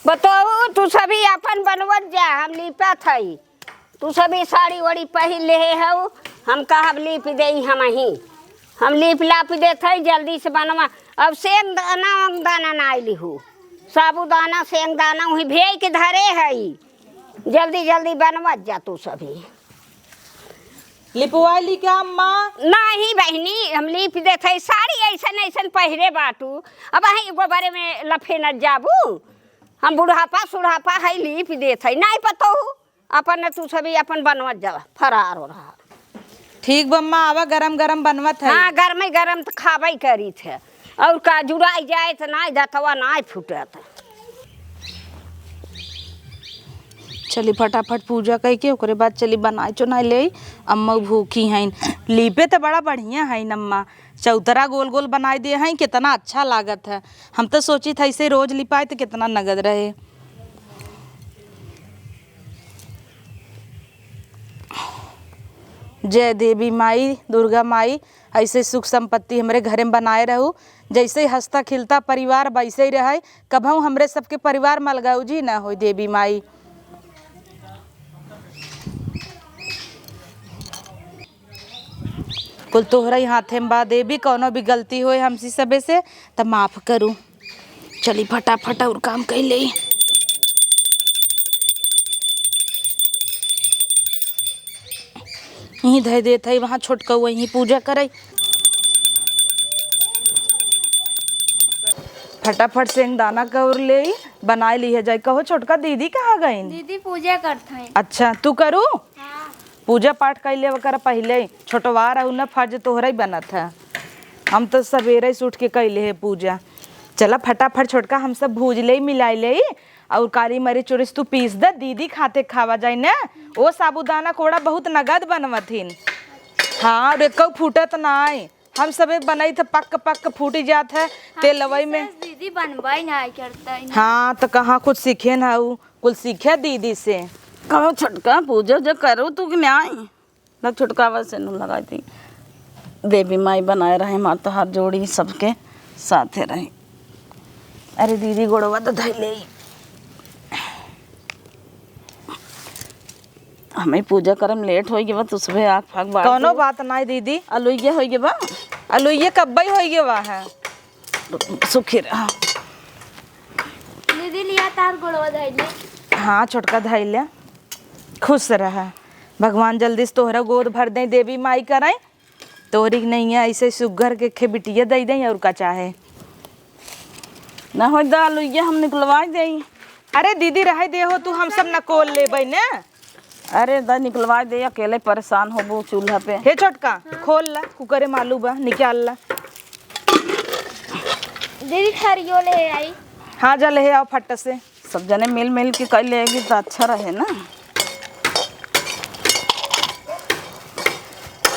बताओ तू सभी अपन बनवत जा, हम लिपा थई। तू सभी साड़ी वाड़ी पहन ले हो, हम कहब लिप दे हम लिप लाप दे थई जल्दी से बनवा। अब सेंग दाना ना आइली हूँ, साबुदाना सेंग दाना वही भेज के धरे है, जल्दी जल्दी बनवत जा तू सभी। लिपवाली क्या अम्मा? नहीं बहनी, हम लिप दे थई साड़ी ऐसन ऐसन पहरे बाटू। अब अही गोबरे में लफे न जाबू, हम बुढ़ापा सुढ़ापा है लिप दे थई नहीं पतो अपन तू सभी अपन बनवत जा फरार हो रहा। ठीक बम्मा, आवा गरम गरम बनवत है। हाँ गरम गरम तो खाबे करी थे, और का जुड़ाई जाए तो ना दतवा ना फूटत। चली फटाफट पूजा कई के ओकरे बाद चली बनाए चुनाई ले। अम्मा भूखी हैं, लीपे तो बड़ा बढ़िया है अम्मा, चौतरा गोल गोल बनाए दिए हैं, कितना अच्छा लागत है। हम तो सोची था इसे रोज लिपाए तो कितना नगद रहे। जय देवी माई, दुर्गा माई, ऐसे सुख संपत्ति हमारे घर में बनाए रहू। जैसे हंसता खिलता परिवार वैसे ही रहे, कभू हमरे सबके परिवार मलगाऊ जी ना हो देवी माई। कुल तोहरा ही हाथे में बा देवी, कौनो भी गलती होए हमसी सबे से तब माफ करूँ। चली फटाफट और काम कर ले। यहीं धै देत है, वहाँ छोटका वहीं पूजा करे। फटाफट से दाना कौर ले बनाए ली है जाए। कहो छोटका दीदी कहाँ गई? दीदी पूजा करते हैं। अच्छा तू करू? हाँ। पूजा पाठ कैले वकर पहले छोटवा रहू न, फर्ज तोहरा ही बनत है। हम तो सवेरे ही उठ के कैले है पूजा। चला फटाफट छोटका हम सब भूज ले मिलाई ले, और काली मरी चोरिस तू पीस दे, दीदी खाते खावा जाए न। वो साबुदाना कोड़ा बहुत नगद बनवथिन। हाँ और एक फूटत नाई, हम सबे बनाई थे पक पक फूटी जात है तेलवई में। दीदी बनवाई ना करता है। हाँ तो कहाँ कुछ सीखे ना, कुल सीखे दीदी से। कहो छोटका पूजा जो करो तू कि नहीं लग छुटकावा से न लगाई थी। देवी माई बनाए रहे माता हर जोड़ी सबके साथे रहे। अरे दीदी गोड़वा तो धै ले। हमें पूजा करम लेट हो गया, तो सुबह आग फाग बार कौनो बात नहीं दीदी, अलुइया हो गया बा, अलुइये कब्बई हो गया वह है। सुखी रहा। दीदी लिया तार गोड़वा धैले। हाँ छोटका धै ले, खुश रहा। भगवान जल्दी से तोहरा गोद भर दें, देवी माई कराएं तोहरी नहीं है ऐसे सुगर के खे बिटिया दे दें और का चाहे ना हो दाल ये हम निकलवा दे। अरे दीदी रह दे हो तू, हम सब नकोल लेबै न। अरे दा निकलवा दे, अकेले परेशान होबो चूल्हा पे। हे छोटका खोल ला, कुकरे मालू बा निकाल ला। दीदी खरियो ले आई। हाँ जा ले आओ फट से। सब जने मिल मिल के कर लेगी तो अच्छा रहे ना।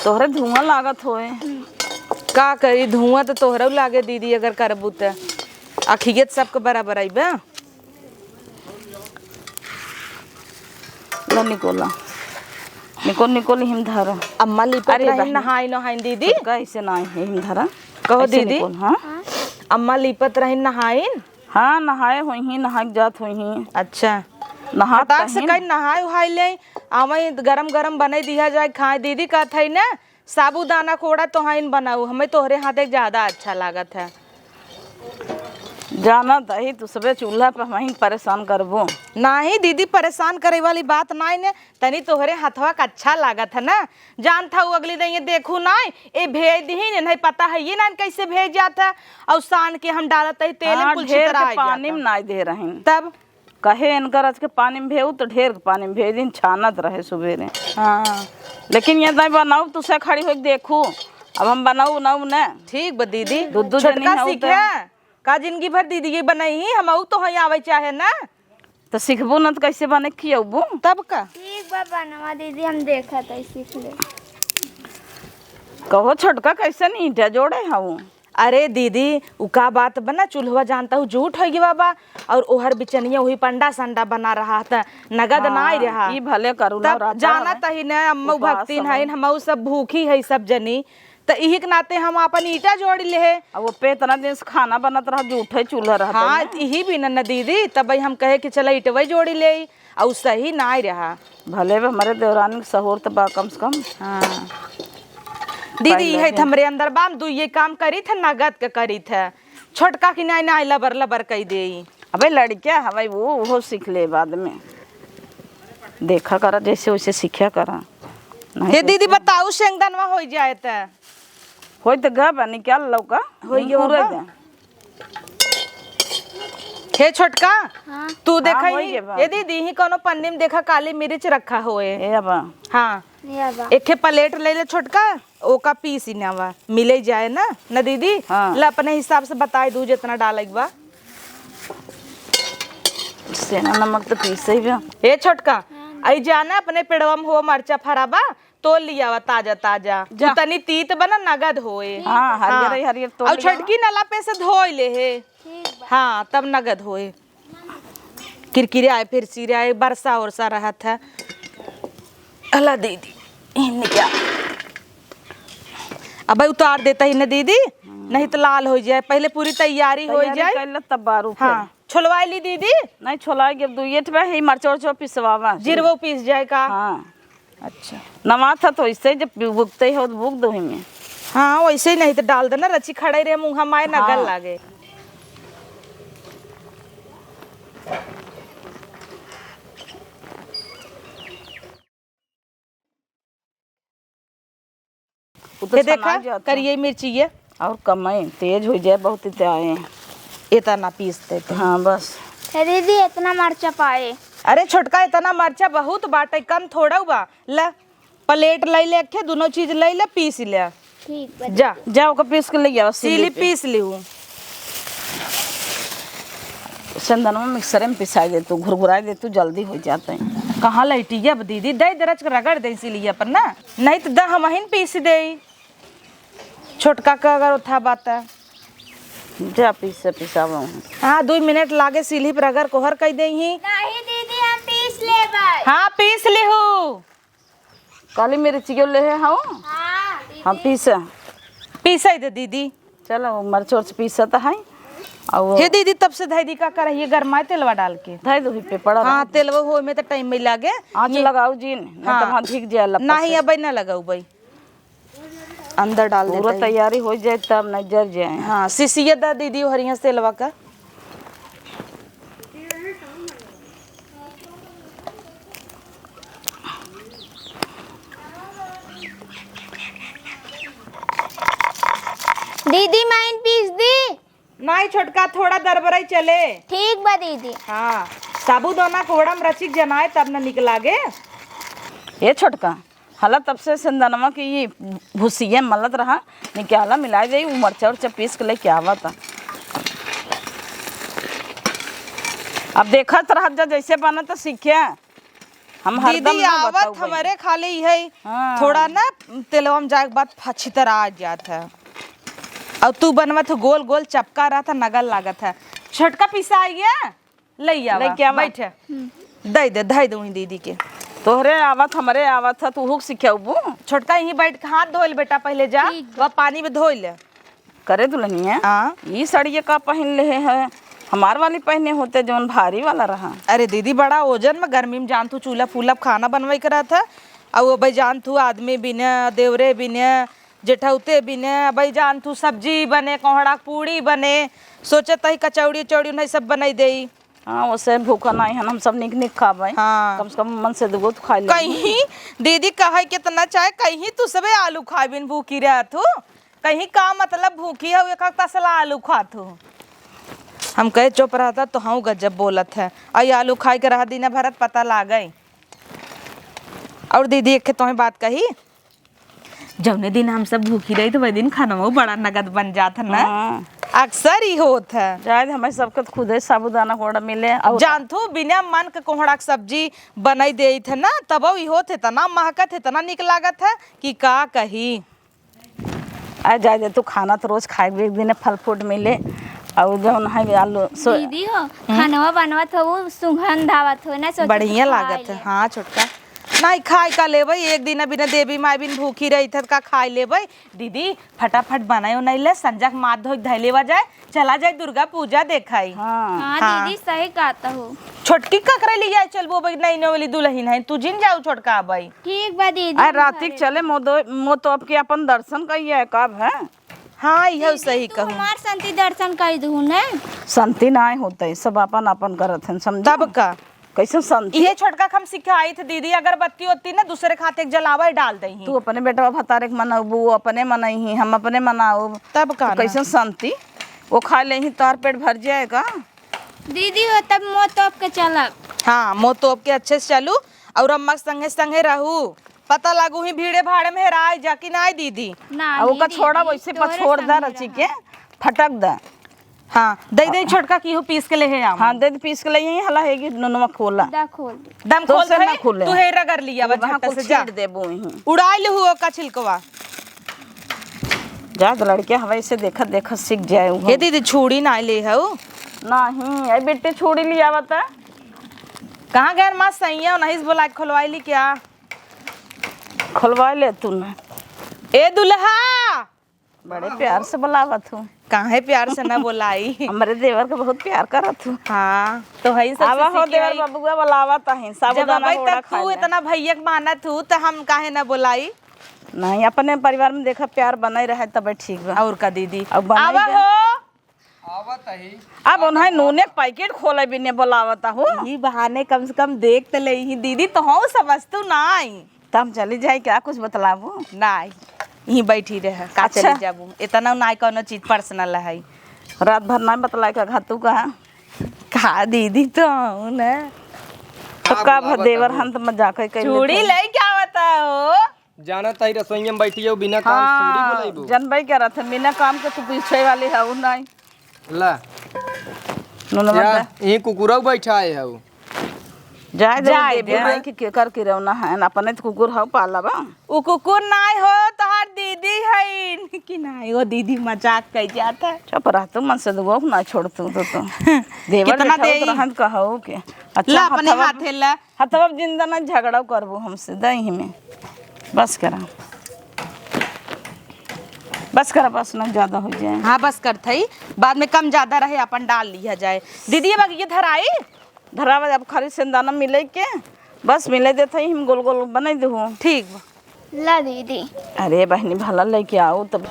तोहरे धुआं लागत होए। का करी धुआं तो तोहरा लागे दीदी, अगर करबू तो अखियत सबके बराबर आई बा। ला निकोला निकोल निकोल हिम धरा। अम्मा लिपत रही नहाई नहाई दीदी। कैसे ना हिम धरा कहो दीदी। हाँ अम्मा लिपत रही नहाई। हाँ नहाए हुई ही, नहा जात हुई ही। अच्छा नहा ताक से कहीं नहाए उहाई ले आवे, गरम गरम बने दिया जाए खाए। दीदी कहत है ना साबुदाना कोड़ा तो हाइन बनाऊ, हमें तोहरे हाथे ज्यादा अच्छा लागत है। जाना दही तू सबे चूल्हा पर वहीं परेशान करबो। नहीं दीदी परेशान करे वाली बात नहीं ने, तनी तोहरे हाथवा का अच्छा लागत है ना। जानता हूँ अगली दिन ये देखू नहीं ये भेज दी नहीं पता है ये ना कैसे भेज जाता, और सान के हम डालते ही तेल में कुल छितरा आई पानी में जाता। ना दे रहे तब कहे इनकर आज के पानी में भेऊ तो ढेर के पानी में भेज दिन छानत रहे सुबेरे। हाँ लेकिन ये दाई बनाऊ तुसे खड़ी हो देखू, अब हम बनाऊ बनाऊ न। ठीक बा दीदी, दूध छोटका सीखे का जिंदगी भर दीदी ये बनाई हम तो ही आवे चाहे ना, तो सीखबू न तो कैसे बने खियबू तब का। ठीक बा बनवा दीदी, हम देखा था सीख ले। कहो छोटका कैसे नहीं ईटा जोड़े हूँ। अरे दीदी उ का बात बना, चूल्हा जानता हूँ झूठ हो गया बाबा, और ओहर बिचनिया वही पंडा संडा बना रहा था, नगद ना ही रहा। ई भले करू तब जाना तही न अम्मा भक्तिन है, हम सब भूखी है सब जनी, तो इही के नाते हम अपन ईटा जोड़ ले है। अब वो पे इतना दिन से खाना बनत रहा जूठे चूल्हा रहा हाँ यही भी न दीदी, तब भाई हम कहे कि चला ईटवे जोड़ी ले, और सही ना रहा। भले भी हमारे देवरानी के सहूर तो बा कम से कम। हाँ दीदी यही हमरे अंदर बाम दू ये काम करी थे, नगद के करी थे, छोटका की नहीं ना लबर लबर कही दे। अबे लड़किया हवाई वो सीख ले बाद में, देखा करा जैसे वैसे सीखा करा। हे दीदी बताऊ शेंगदानवा हो जाए त होई तो गा बा निकाल लौका होई गयो पूरे बा। दे। हे छोटका हाँ तू देखा हाँ, होई ही गे बा। ये दीदी ही कोनो पन्नी में देखा काली मिर्च रखा होए। ए अब हाँ ये बा एक प्लेट ले ले छोटका, ओका पीस ही नावा मिले जाए ना न दीदी। हाँ। ला अपने हिसाब से बताए दू जितना डाले बा। सेना नमक तो पीसे ही बा। हे छोटका आई जाना अपने पेड़वा में हो मरचा फराबा तो लिया वा ताजा ताजा, जा। तू तनी तीत बना नगद होए। हाँ हरियर हरियर तो और छोटकी नला पे से धोई ले है। ठीक बा। हाँ तब नगद होए। किरकिरे आए फिर सिरे आए, बरसा उरसा रहा था। अल्लाह दीदी इन्हें क्या अब उतार देता ही न दीदी, नहीं तो लाल हो जाए। पहले पूरी तैयारी हो जाए। कैला तब बारू हाँ छोलवाई ली दीदी, नहीं छोला के दुइये ठे ही मरचा उरचा पिसवावा जीरवो पीस जाए का। हाँ अच्छा नवा था तो इससे जब बुकते ही हो तो बुक दो ही में। हाँ वैसे ही, नहीं तो डाल देना रची खड़े रहे मुँह हमारे हाँ। नगल लागे। वो तो ये छना देखा जाता। करिए मिर्ची ये और कमाई तेज हो जाए बहुत ही आए। इतना पीस देते। हाँ बस हे दीदी इतना मरचा पाए। अरे छोटका इतना मरचा बहुत बाटे, कम थोड़ा बा। ला प्लेट ले ले के दोनों चीज ले ले पीस ले। ठीक बा। जा जाओ का पीस के ले आओ सीली पीस ली हूँ। संदन में मिक्सर में पिसा दे तू, घुरघुरा दे तू, जल्दी हो जाता है। कहाँ लैटी अब दीदी दे दरज के रगड़ दे इसीलिए पर ना, नहीं तो दा हम ही पीस दे। छोटका का अगर उठा बात है। जा पीस से पिसावा। हाँ 2 मिनट लागे सीली पर अगर कोहर कह दे ही। नहीं दीदी हम पीस ले बाय। हाँ पीस ली हूँ। काली मिर्ची क्यों ले है हाँ हाँ दीदी। हम पीस दे दीदी। चलो मरच उर्च पीसा तो है। और हे दीदी तब से धैदी का करहिए गरमाए तेलवा डाल के। धाई दो पे पड़ा हाँ तेलवा हो में तो टाइम में लागे। आँच लगाओ जी नहीं हाँ। तो वहाँ भीग जाए लपट नहीं से। अब ना लगाऊ भाई, अंदर डाल दे। पूरा तैयारी हो जाए तब नहीं जर जाए। हाँ सीसिया दा दीदी हरिया तेलवा का। दीदी माइन पीस दी। नहीं छोटका थोड़ा दरबराई चले। ठीक बा दीदी। हाँ साबुदाना कोड़ा में रचिक जनाए तब न निकला गे। ये छोटका हला तब से संदनमा की ये भूसिया मलत रहा निकाला मिला दे वो मरचा उर्चा पीस के लेके आवा था। अब देखा रहा जा जैसे बना तो सीखे हम हरदम दीदी ना आवत बताऊ भाई। हमारे खाली है। हाँ। थोड़ा ना तेलवा में जाए के बाद अच्छी तरह आ जात है। और तू बनवा तो गोल गोल चपका रहा था, नगल लागत है। छोटका पीसा आ गया ले आवा बैठे दे दे धाई दूँ दीदी के। तोहरे आवत हमारे आवत है तू हुक सीखेबू छोटका यहीं बैठ के हाथ धोल बेटा, पहले जा वह पानी में धोई ले। करे दुल्हनिया। हाँ ये साड़ी का पहन ले है हमार वाली पहने होते जौन भारी वाला रहा। अरे दीदी बड़ा ओजन में गर्मी में जान तू चूल्हा फूला खाना बनवाई करा था। और वो भाई जान तू आदमी बिने देवरे बिने जेठौते बिने भाई जान तू सब्जी बने कोहड़ा पूड़ी बने, सोचत ही कचौड़ी चौड़ी नहीं सब बनाई दे। हाँ वैसे भूखा नहीं है हम सब निक निक खावे। हाँ कम से कम मन से दुगो तो खा ले। कहीं दीदी कहे कितना चाहे कहीं तू सबे आलू खा बिन भूखी रह तू, कहीं का मतलब भूखी है एक तसला आलू खा तू। हम कहे चुप रहता तो हाँ गजब बोलत है। आई आलू खाए के रहा दिन भरत पता ला गई। और दीदी एक तुम्हें बात कही, जौने दिन हम सब भूखी रही तो वही दिन खाना वो बड़ा नगद बन जाता ना। हाँ। अक्सर ही होत है। शायद हमें सबके खुदे साबुदाना कोड़ा मिले और जान तू बिना मन के कोहड़ा के सब्जी बनाई दे थे ना तब ही होते तना महकत है तना निक लागत है कि का कही। आ जाए दे तू खाना तो रोज खाए एक दिन फल फ्रूट मिले और जौन है आलू दीदी हो खानवा बनवत हो सुगंध आवत हो ना, सोचत बढ़िया खा लागत है। ले। हाँ छोटका नहीं खाए का लेबै, एक दिन बिना देवी माई बिन भूखी रही थत का खाए लेबै। दीदी फटाफट बनायो नहीं ले, संजा के माथ धो धै लेवा जाए, चला जाए दुर्गा पूजा देखाई। हाँ हाँ हाँ। दीदी सही कहता हूँ। छोटकी ककरे ले जाए चलबो भाई, नहीं नो वाली दुल्हन है, तू जिन जाऊ छोटका भाई। ठीक बा दीदी। अरे रातिक चले मो तो अब के अपन दर्शन कहिए कब है। हाँ यह सही कहूँ। हमार संति दर्शन कर दू ने। शांति ना होते, सब अपन अपन करत हैं, समझ तब का कैसे शांति। ये छोटका हम सिखाई थे दीदी, अगरबत्ती होती ना दूसरे खाते जलावा डाल दही। तू अपने बेटा भतारे के मनाऊ, वो अपने मनाई, हम अपने मनाऊ, तब का तो कैसे शांति। वो खा ले ही तार पेट भर जाएगा। दीदी हो तब मो तोप के चलब। हाँ मो तो के अच्छे से चलू और अम्मा संगे संगे रहू, पता लागू ही भीड़े भाड़े में हेराए जाकी ना आई दीदी। ना और ओका दीदी, छोड़ा वैसे तोरे पछोड़ दा संगे रची के फटक दा। हाँ दई दई छोटका की हो पीस के ले है आम। हाँ दे पीस के ले यही हला हैगी नुनवा खोला दा खोल दे। दम तो खोल से दे, ना खुले। तू हेरा कर लिया बा वहाँ झट्टा कुछ से जा, छीट देबो यहीं। उड़ाई लहू का छिलकवा। जा तो लड़के हवा से देखत देखत सीख जाए वो। हे दीदी छुड़ी ना ले हऊ, नहीं ए बेटे छोड़ी लिया बता। कहाँ गए माँ सैया नहीं बोला खोलवाई ली क्या। खुलवा ले तू ना, ए दुल्हा बड़े प्यार से बुलावत हूँ। काहे प्यार से ना बोलाई। हमारे देवर के बहुत प्यार करत हूँ। हाँ तो है सब आवा हो देवर बबुआ बुलावत है, जब साबुदाना अबई होड़ा तक खा तू ले। इतना भैया के मानत हूँ तो हम काहे ना बोलाई। नहीं अपने परिवार में देखा प्यार बने रहे तब ठीक बा। और का दीदी अब बनाई आवा दे। हो अब उन्हें नूने पैकेट खोले भी नहीं बुलावता हूँ। ये बहाने कम से कम देख तो ले ही दीदी, तो हो समझ तू नहीं तब चली जाए क्या कुछ बतलाबू। नहीं यहीं बैठी रहे का अच्छा। चली जाबू, इतना नहीं कोनो चीज पर्सनल है। रात भर ना बतलाए का घातू कहा का दीदी तो हूँ ना, तो का देवर हम तो मजाक है कहीं चूड़ी ले क्या बताओ। जाना ताई रसोईया में बैठी है बिना काम थोड़ी हाँ बोलाइबू। जनबई क्या रहा बिना काम के तू पीछे वाली है वो नहीं ला नुनवा या बता। यही कुकुरा बैठा है हऊ। जाए जाए दे भाई के कर के रौना है ना, अपने तो कुकुर हो पाला बा। उ कुकुर नहीं हो तोहार दीदी है कि नहीं, वो दीदी मजाक कर जाता है। चुप रह तू मन से दुगो ना छोड़ तू तो देवर कितना बैठा देई? तो रहन कहू के अच्छा ला अपने हाथे ला। हथवा जिंदा ना झगड़ा करबू हमसे दही में। बस करा बस करा, बस ना ज्यादा हो जाए। हाँ बस करते ही, बाद में कम ज्यादा रहे अपन डाल लिया जाए। दीदी अब ये धराई धरावा अब खाली सिंदाना मिले के बस मिले देते ही हम गोल गोल बना दू। ठीक बा। ला दीदी। अरे बहनी भला लेके आओ तब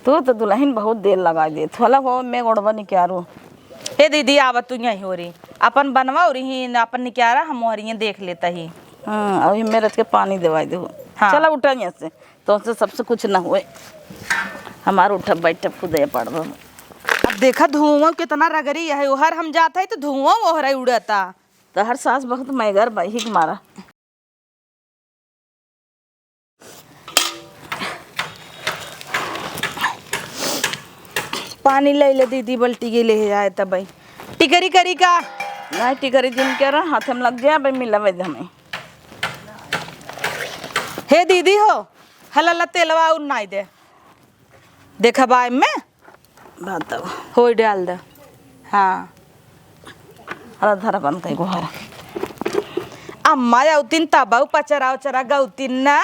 तू तो दुल्हन बहुत देर लगा दे थोड़ा हो मैं गोड़वा निकारू। हे दीदी आवत तू यही हो रही अपन बनवा और ही अपन निकारा हम और ये देख लेता ही। हाँ अभी मेरे के पानी देवाई दू। हाँ। चला उठा यहाँ से तो से सबसे कुछ ना हुए हमारा उठा बैठा खुदे पड़ब। अब देखा धुआं कितना रगड़ी है, हर हम जाता है तो धुआं ओहरा उड़ता। तो हर सास बहुत मैगर बही के मारा। पानी ले ले दीदी बल्टी के ले जाए तब टिकरी करी का नहीं टिकरी दिन के रहा हाथ में लग जाए भाई मिला वैद हमें। हे दीदी हो हला तेलवा और नहीं दे देखा बाय में बताओ हो डाल दे। हाँ हरा धरा बन कई गोहरा अम्मा जाउतीन तबाऊ पचरा उचरा गौतीन ना।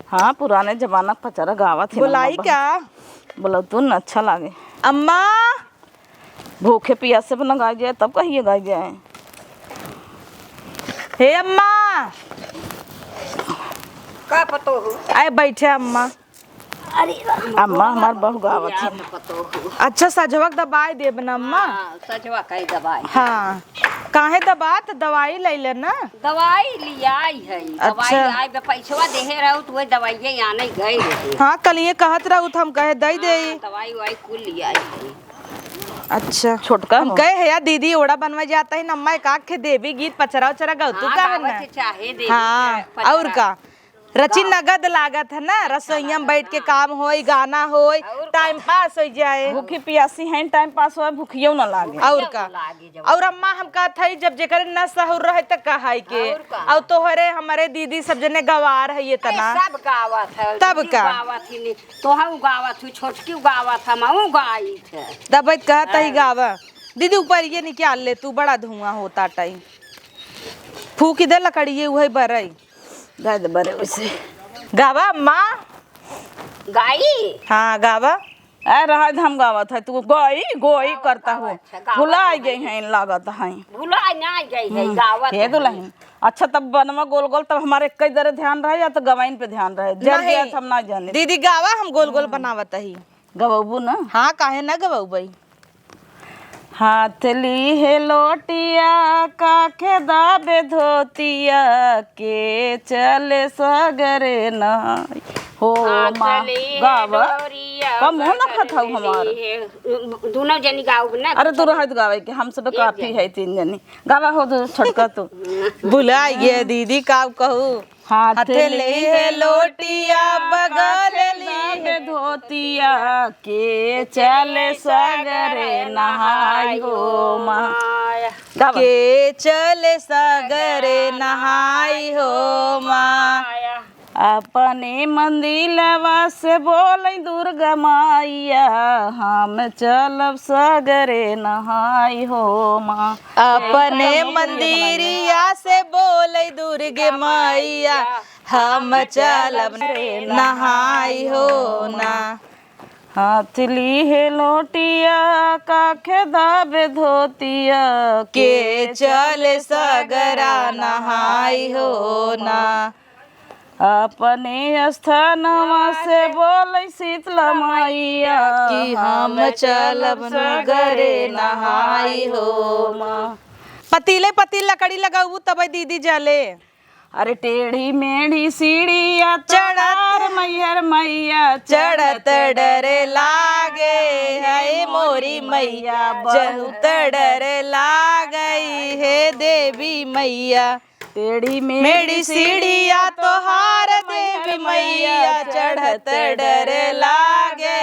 हाँ पुराने जमाना का पचारा गावा थी बुलाई क्या बोला तू न अच्छा लागे। अम्मा भूखे प्यासे बना गाय जाए तब कहिए गाय जाए। हे अम्मा का पतो हो। आए बैठे अम्मा। अरे अम्मा हमार बहु गावा थी। पतो हो। अच्छा सजवक दवाई देब ना अम्मा। हाँ सजवा कई दवाई। हाँ काहे दबा तो दवाई ले ले ना। दवाई लियाई है। दवाई अच्छा। आई बे पैसवा देहे रहू तो वही दवाइये आने गई रही। हाँ कल ये कहत रहू तो हम कहे दई दे। दवाई वाई कुल लियाई है। अच्छा छोटका हम हो। कहे है यार दीदी ओड़ा बनवा जाता है नम्मा एक आँख देवी गीत पचरा उचरा गौतू हाँ, का है गावत ना। चाहे दे। हाँ और का रची नगद लागत है ना, रसोईया में बैठ के काम होई गाना होई टाइम पास हो जाए। भूखी प्यासी हैं टाइम पास हो भूखियो न लागे। और का और अम्मा हम कहत है जब जेकर न सहूर रहे त कहाई के और का? और तोहरे हमारे दीदी सब जने गवार है ये तना। सब गावत है। तब दीदी का? गावत ही नहीं तो हम गावत हुई छोटकी गावत हम गाई थे। दबैत कहत है गावा दीदी ऊपर ये निकाल ले तू बड़ा धुआं होता टाइम फूक दे लकड़िए वही बरई। गाय दे बरे वैसे गावा अम्मा। गाई हाँ गावा। आ रहा हम गावत है तू गोई गोई करता हो अच्छा, गावत भुला है। गई है लागत है भूला ना गई है गावत हे दुल्हन अच्छा तब बनवा गोल गोल तब हमारे कई दरे ध्यान रहे या तो गवाइन पे ध्यान रहे जब नहीं। गया हम ना जाने दीदी गावा हम गोल गोल बनावत ही। गवाबू ना हाँ काहे ना गवाऊ भाई। हाथ ली है लोटिया काखे दाबे धोतिया के चले सगरे नहाई हो माँ गावा कम हो ना खताऊ हमार दोनों जनी गाँव ना अरे तू रहत गावे के हम सब काफी है 3 जनी गावा हो तू छोटका तू बुला ये दीदी का कहू। हाथ ले है लोटिया बगल दाबे धोतिया के चले सगरे नहाई हो माँ गावा के चले सागरे नहाई हो माँ। अपने मंदिलवा से बोले दुर्गा माइया हम चलब सगरे नहाई हो माँ अपने मंदिरिया से बोले दुर्गे मैया हम चलब नहाई हो ना। हाथ ली है लोटिया काखे दाबे धोतिया के चले सगरा नहाई हो ना। अपने स्थानवा से बोले शीतला मैया कि हम चलब सगरे नहाई हो माँ। पतीले पतील लकड़ी लगाऊ तब दीदी जले। अरे टेढ़ी मेढ़ी सीढ़िया चढ़ार मैहर मैया चढ़त डर लागे है मोरी मैया बहुत डर लागई है देवी मैया। टेढ़ी मेरी सीढ़िया तोहार देवी मैया चढ़त डर लागे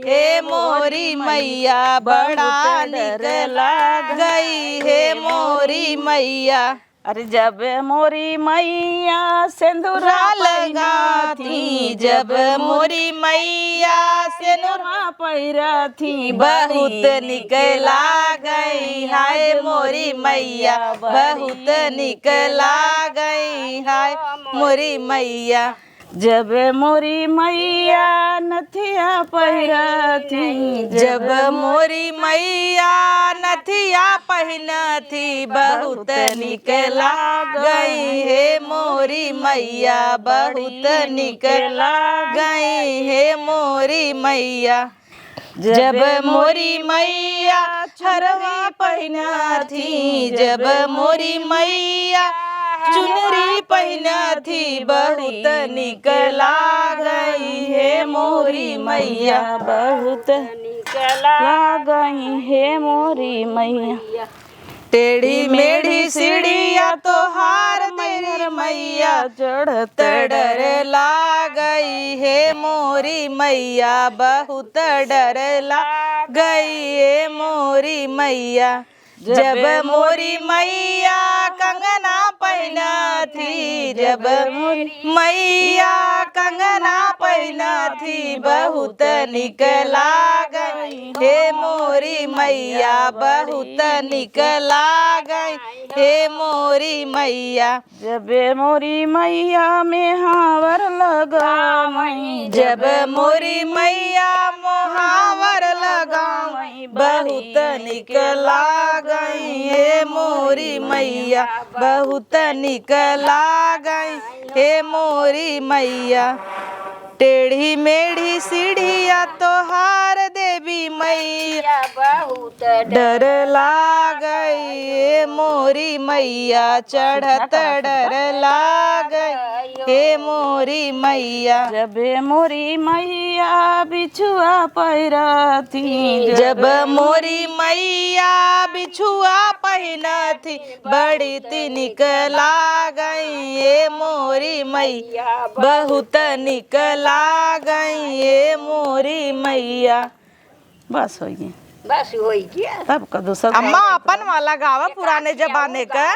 हे मोरी मैया बड़ा निक लाग गई हे मोरी मैया। अरे जब मोरी मैया सिंदूरा लगा थी जब मोरी मैया से सिंदूरा पैरा थी बहुत निकला गई हाय मोरी मैया बहुत निकला गई हाय मोरी मैया। जब मोरी मैया नथिया पैरा थी जब मोरी मैया नथिया पहना थी बहुत निकला गई हे मोरी मैया बहुत निकला गई हे मोरी मैया। जब मोरी मैया छरवा पहना थी जब मोरी मैया चुनरी पहना थी बहुत निकला गई हे मोरी मैया बहुत निकला गई हे मोरी मैया। टेढ़ी मेढ़ी सीढ़िया तोहार मेरी मैया चढ़त डर लागई हे मोरी मैया बहुत डर लागई हे मोरी मैया। जब मोरी मैया कंगना पहना थी जब मैया कंगना पहना थी बहुत निकला गई हे मोरी मैया बहुत निकला गई हे मोरी मैया। जब मोरी मैया में हावर लगावई जब मोरी मैया मोहावर लगावई बहुत निकला गई हे मोरी मैया बहुत निकला गई हे मोरी मैया। टेढ़ी मेढ़ी सीढ़िया तोहार देवी मैया बहुत डर लागई हे मोरी मैया चढ़त डर लागई हे मोरी मैया। जब मोरी मैया बिछुआ पैरा थी जब मोरी मैया बिछुआ पहना थी बड़ी ती निकला गई हे मोरी मैया बहुत निकला गई हे मोरी मैया। बस हो गई बस हो गया। तब का दूसरा अम्मा अपन वाला गावा पुराने जमाने का।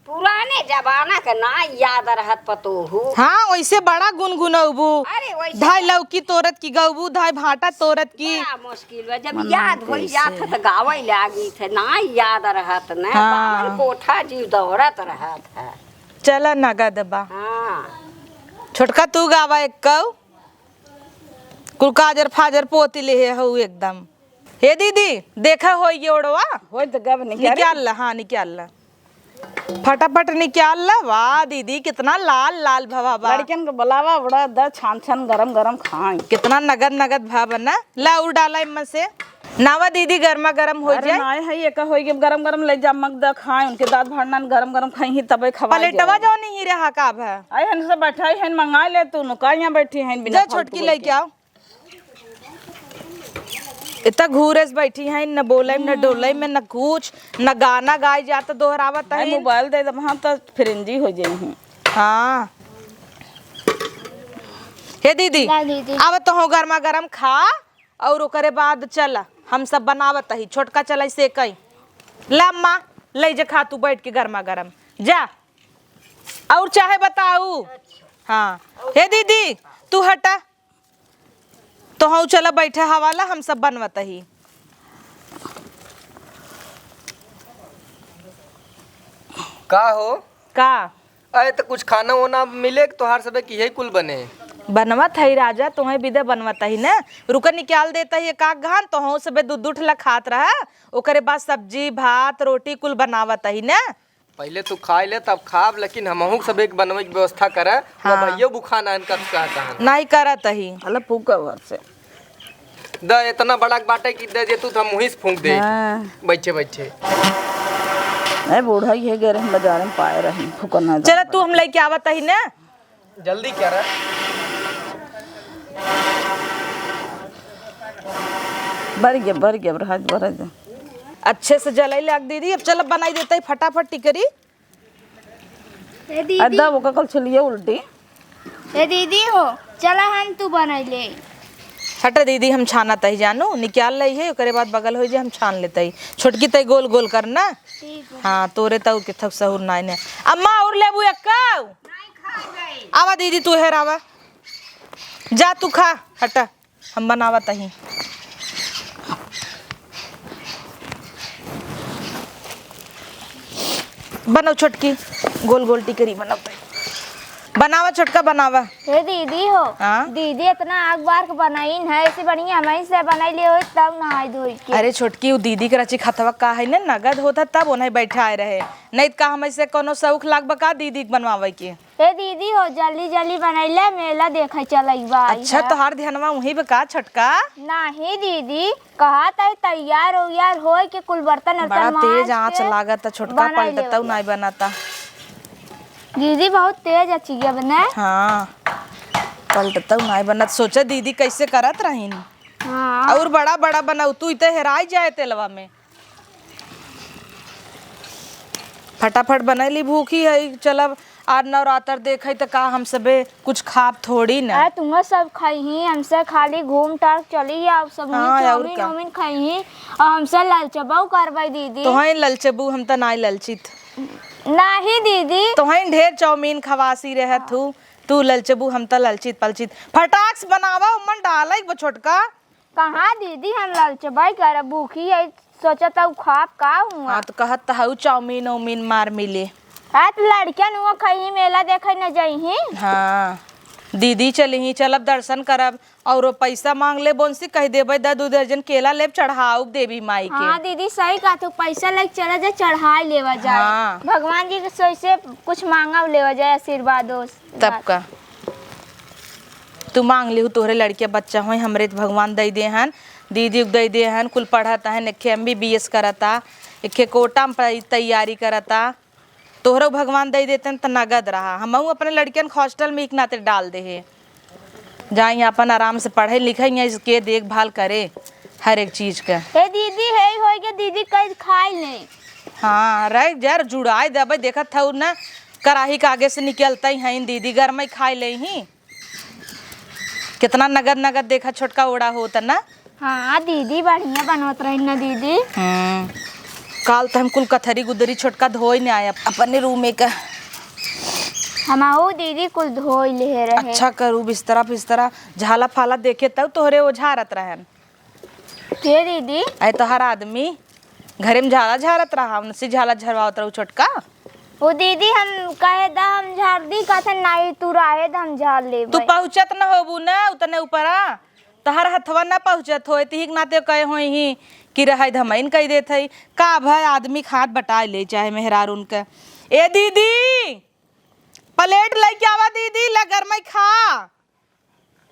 पुराने जमाना का ना याद रहत पतो हूँ। हाँ वैसे बड़ा गुनगुनौबू अरे वैसे धाय लौकी तोरत की गौबू धाय भाटा तोरत की। बड़ा मुश्किल है जब याद हो जात तो गावे लागी थे ना याद रहत न हाँ। बामन कोठा जीव दौड़त रहत है। चला नगद बा। हाँ छोटका तू गावा एक कौ कुल काजर फाजर पोती ले हो एकदम। हे दीदी देखा हो ये ओड़वा होय तो गब नहीं निकाल ला। हाँ निकाल ला फटाफट निकाल ला। वाह दीदी कितना लाल लाल भवा बा। लड़कियन के बुलावा बड़ा द छान छान गरम गरम खाएं। कितना नगद नगद भा बना। ला उड़ डाला इनमें से नावा दीदी गर्मा गर्म हो अरे जाए। नाय है ये का होई के गरम गरम ले जा मग द खाएं उनके दांत भरना गरम गरम खाई ही तबे खवा प्लेटवा जो नहीं रहा का भा। आई हन से बैठा है मंगा ले तू का यहाँ बैठी है बिना जा छोटकी लेके आओ। इतना घूरस बैठी है न बोले न डोले में न कुछ न गाना गाए जाता दोहरावत है। मोबाइल दे दब हाँ तो फिरंजी हो जाई। हाँ हे दीदी ला दीदी। अब तो हो गर्मा गर्म खा और ओकरे बाद चला हम सब बनावत ही। छोटका चला से कई ला अम्मा ले जा खा तू बैठ के गर्मा गर्म जा। और चाहे बताऊ। हाँ हे दीदी तू हटा तो हाँ चला बैठे हवाला हम सब बनवत ही। का हो का अरे तो कुछ खाना वाना मिले तोहार सबे की यही कुल बने। बनवत है राजा तुम्हें विदे बनवत ही ना। रुका निकाल देता है का घान तो हाँ सबे दूध ठला खात रहा। ओकरे बाद सब्जी भात रोटी कुल बनावत ही ना। पहले तू खाए ले तब खाब लेकिन हमहू सब एक बनवे की व्यवस्था करे। हाँ। भैया बुखाना इनका कहता नहीं करत ही। अल्लाह फूका वर से द इतना बड़ा बाटे की दे जे तू तो हम वहीं से फूंक दे बैठे बैठे। ए बूढ़ा ही है गरे बाजार में पाए रही फूकना चला तू हम लेके आवत ही ना। जल्दी क्या रहा बर गया बरज अच्छे से जलाई लग दीदी। अब चल बनाई देता है फटाफट टिकरी। ए दीदी। अद्दा वो कल चलिए उल्टी ए दीदी हो चला हम तू बनैले। हट दीदी हम छाना तही जानू निकाल ली है ओकरे बाद बगल हो जाए हम छान लेते ही। छोटकी तई गोल गोल करना। ठीक है। हाँ तोरे तऊ के थक सहूर नाई ने अम्मा और लेबू एक्का आवा दीदी तू हेर आवा जा तू खा हटा हम बनावा तही। बनाओ छोटकी गोल गोल टिकरी बनाओ बनावा छोटका बनावा। हे दीदी हो हाँ? दीदी इतना आग बार के बनाइन है ऐसे बढ़िया हमारी से बनाई ले हो तब नहाई धोई के। अरे छोटकी वो दीदी के रची खतवा का है ना नगद होता तब उन्हें बैठा आए रहे नहीं का हम ऐसे कोनो शौक लाग बका दीदी के बनवावे के। हे दीदी हो जल्दी जल्दी बनैले मेला देखे चलई बा। अच्छा तो हर ध्यानवा वहीं बका छोटका। नहीं दीदी कहा था तैयार हो यार हो के कुल बर्तन बड़ा वर्तन तेज मांज आँच के लागत छोटका बनाई पलटता लेवल नहीं बनाता। दीदी बहुत तेज अचिया बना। हाँ पलटता नहीं बनत सोचा दीदी कैसे करत रहीन। हाँ और बड़ा बड़ा बनाऊ तू इतने हेराई जाए तेलवा में। फटाफट बनैली भूखी है चलब आज नवरात्र देखे तो का हम सबे कुछ खाब थोड़ी ना। अरे तुम सब खाई ही हमसे खाली घूम टाक चली आप सब हाँ, और चाउमीन क्या? वाउमीन खाई ही और हमसे ललचबाऊ करवाई दीदी। तो हैं ललचबू हम तो नहीं ललचित। नहीं दीदी तो हैं ढेर चाउमीन खवासी रह तू ललचबू हम तो ललचित पलचित। फटाक से बनावा मन डाला छोटका। कहाँ दीदी हम ललचबाई कर भूखी है सोचा था खाप का हुआ। हाँ तो कहत हऊ चाउमीन उमीन मार मिले। हाँ तो लड़कियां नुआ खाई मेला देखे न जाई। हाँ दीदी चली चलब दर्शन करब और पैसा मांग ले बोनसी कह देबे 2 दर्जन केला लेब चढ़ाऊ देवी माई के। हाँ दीदी सही कहा तो पैसा लेके चला जाए चढ़ाई लेवा जाए। हाँ। भगवान जी के सोच से कुछ मांगा लेवा जाए आशीर्वाद तब का तू मांग लिहू तोहरे लड़के बच्चा हो हमरे तो भगवान दे दे हन दीदी दे दे हन कुल पढ़ता है एक MBBS करता एक कोटा में तैयारी करता तोहरा भगवान दे देते तो नगद रहा। हम अपने लड़कियन हॉस्टल में एक नाते डाल दे है जाए अपन आराम से पढ़े लिखे इसके देखभाल करे हर एक चीज का। हे दीदी है हो के दीदी कहीं खाई नहीं। हाँ रह जर जुड़ाए देवे देखत था ना कराही के आगे से निकलता ही है दीदी घर में खाई ले ही कितना नगद नगद देखा छोटका ओड़ा होता ना। हाँ दीदी बढ़िया बनवत रही ना दीदी। काल तो हम कुल कथरी गुदरी छोटका धोई नहीं आया अपने रूम में का। हमाऊ दीदी कुल धोई ले रहे। अच्छा करू बिस्तरा फिस्तरा झाला फाला देखे तब तोहरे वो झारत रहन। के दीदी आए तो हर आदमी घरे में झाला झारत रहा उनसे झाला झरवावत रहू छोटका। वो दीदी हम कहे दा हम झाड़ दी कहते नहीं तू रहे दा हम झाड़ ले तू पहुँचत न होबू न उतने ऊपरा तहर हथवा न पहुँचत हो तिहिक नाते कहे हो ही कि रहा धमैन कह देत है का भाई आदमी खाद बटा ले चाहे मेहरार उनका। ए दीदी प्लेट लेके आवा दीदी ला गरमई खा।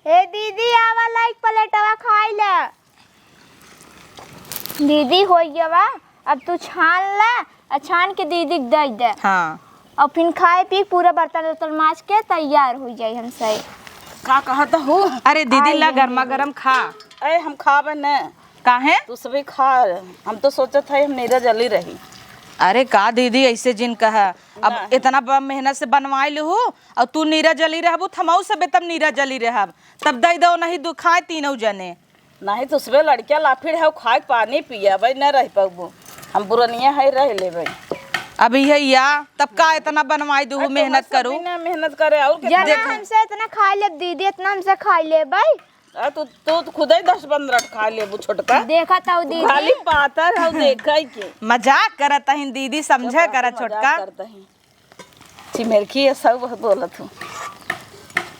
हे दीदी आवा लाइक प्लेटवा खाई ले। दीदी हो गया अब तू छान ला और छान के दीदी दे दे। हाँ और फिर खाए पी पूरा बर्तन उर्तन माज के तैयार हो जाए हमसे। का कहता हूँ? अरे दीदी ला गर्मा गर्म खा। अरे हम खावे न काहे? तू सभी खा। हम तो सोचत है हम नीरज जली रही। अरे का दीदी ऐसे जिन कहा अब इतना मेहनत से बनवाई लू और तू नीरा जली रहबू थमाऊ सबे तब नीरा जली रहब तब दई दो नहीं दुखाए तीनों जने। नहीं तो सुबह लड़किया लाफिर है खाए पानी पिया भाई न रह पाबू हम बुरनिया है रह ले भाई। अभी है या तब का इतना बनवाई दू मेहनत करू मेहनत करे और जना हमसे इतना खा ले दीदी इतना हमसे खा ले भाई। तू खुद ही 10-15 खा ले वो छोटका देखा था दीदी खाली पातर है देखा के मजाक करत है दीदी समझे करा छोटका चिमेरखी है सब बोलत हूँ।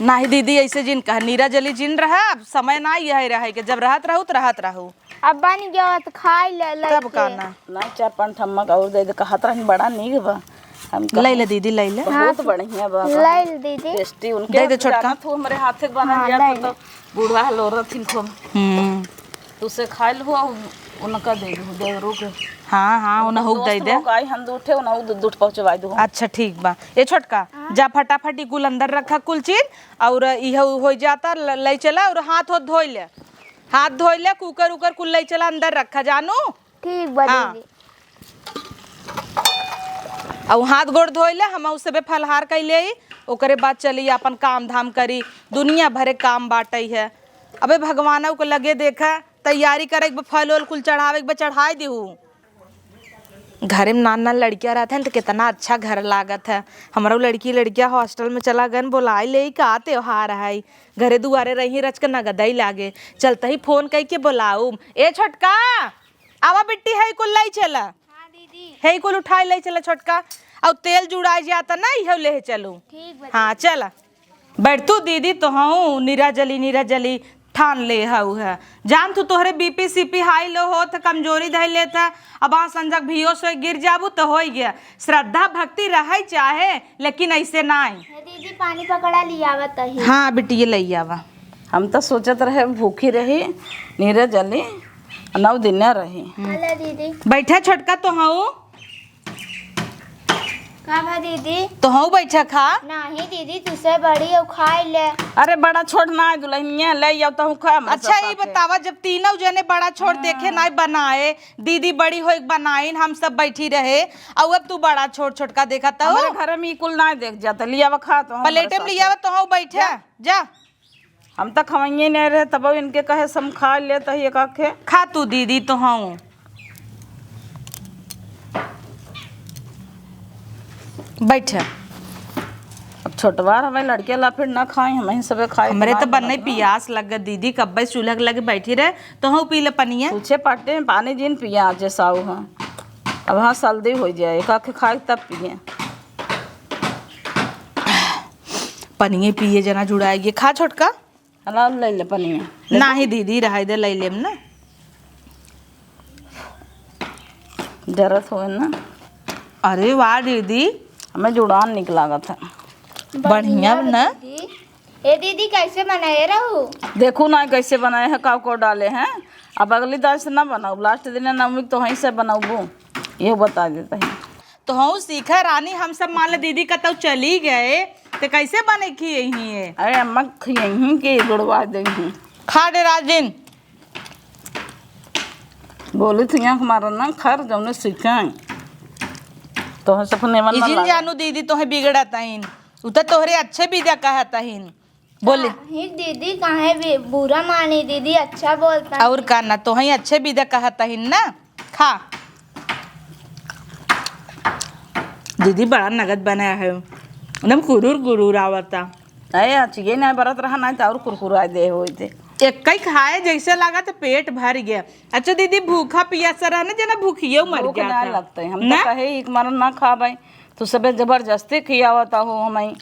नहीं दीदी ऐसे जिन कहा नीरा जली जिन रहा अब समय ना यही रहे के जब रहत रहू तो रहत रहू अब बन गया तो खाई ले तब कहना नहीं 4-5 ठम्मक और दे कहत रही बड़ा नीक बा हम ले ले दीदी ले ले बहुत बढ़िया बा ले दीदी टेस्टी उनके दे दे छोटका तू हमारे हाथ से बना दिया तो बूढ़ा लोरत थी खूब तुसे खा लो उनका दे दे रुक। हाँ हाँ उन्हें हुक दे दे आई हम दूठे उन्हें दूठ पहुंचवा दो। अच्छा ठीक बा ये छोटका जा फटाफट कुल अंदर रखा कुल चीज और यह हो जाता ले चला और हाथ धो ले कुकर उकर कुल ले चला अंदर रखा जानू ठीक बा हाँ। दीदी और हाथ गोड़ धोई ले हम उस सबे फलहार कैले ओकरे बाद चली अपन काम धाम करी दुनिया भरे काम बाटई है। अबे भगवान को लगे देखा तैयारी करे फल उल कुल चढ़ावे चढ़ाई दीहू। घरे में नाना लड़कियां रहते हैं तो कितना अच्छा घर लागत है। हमारा लड़कियां हॉस्टल में चला गन बोलाई ले का त्योहार है घरे दुआरे रही रच के नगदई लागे चलते ही फोन कह के बोलाऊ ए छोटका आवा बिट्टी है कुल लाई चला है कुल उठाई ले चला छोटका और तेल जुड़ाई जाता ना यह ले चलू। हाँ चला बैठ तू दीदी तो हूँ नीरा जली ठान ले हाउ है जान तू तोहरे बीपी सीपी हाई लो हो तो कमजोरी धै लेता अब आ संजक भियो से गिर जाबू तो हो गया। श्रद्धा भक्ति रहे चाहे लेकिन ऐसे ना दीदी पानी पकड़ा लिया बताइए। हाँ बेटी ये लई आवा। हम तो सोचत रहे भूखी रही नीरज जली 9 दिन रही। हेलो दीदी बैठा छोटका तो हूँ का भा दीदी तो हूँ बैठा खा नहीं दीदी तुझसे बड़ी हो खाई ले। अरे बड़ा छोड़ ना दुल्हनिया ले जाओ तो खा। अच्छा ये बतावा जब तीनों जने बड़ा छोड़ देखे ना बनाए दीदी बड़ी हो बनाई हम सब बैठी रहे और अब तू बड़ा छोटका देखा तो हमारे घर में कुल ना देख जाता लिया खा तो प्लेटे में लिया तो हूँ बैठा जा हम तो खवाइए नहीं रहे तब इनके कहे सब खा ले तो ये काखे खा तू दीदी तो हूँ बैठा। अब छोटवार हमें लड़के ला फिर ना खाए हम सब खाए हमरे तो बनने पियास लग दीदी कब्बे चूल्हा लगे बैठी रहे तो हूँ पी ले पनिया पूछे पाटे में पानी जिन पिया जैसा हाँ अब हाँ सर्दी हो जाए काखे खाए तब पिए पनिए पिए जना जुड़ाएगी खा छोटका अला ले ले पनिया ना ही दीदी रहा दे ले लेम ना जरूरत हो ना। अरे वाह दीदी हमें जुड़ान निकला था बढ़िया ना। ए दीदी कैसे बनाए रहू देखो ना कैसे बनाए हैं काव को डाले हैं अब अगली दाल से ना बनाओ लास्ट दिन नवमी तो वहीं से बनाऊबो ये बता देता है तो हूँ सीखा रानी हम सब मान लो दीदी कतौ चली गए तो कैसे बने की यही है। अरे अम्मा यहीं के गुड़वा देंगी खा डे राजिन बोली थी यहाँ हमारा ना खैर जमने सीखा तो सपने मन इजिन जानू दीदी तोहे बिगड़ता हिन उ तो तोहरे अच्छे भी कहता हिन बोले ही दीदी काहे भी बुरा मानी दीदी अच्छा बोलता और का ना तोहे अच्छे भी कहता हिन ना खा दीदी बड़ा नगद बनाया है एकदम गुरूर आवता अरे अच्छी नहीं बरत रहा ना तो और कुरकुरा दे हो एक ही खाए जैसे लगा तो पेट भर गया। अच्छा दीदी भूखा पियासा रहा ना जना भूखिए मर गया ना था। लगता है हम तो कहे एक मार ना खा भाई तू सबे जबरदस्ती खियावता हो हमें।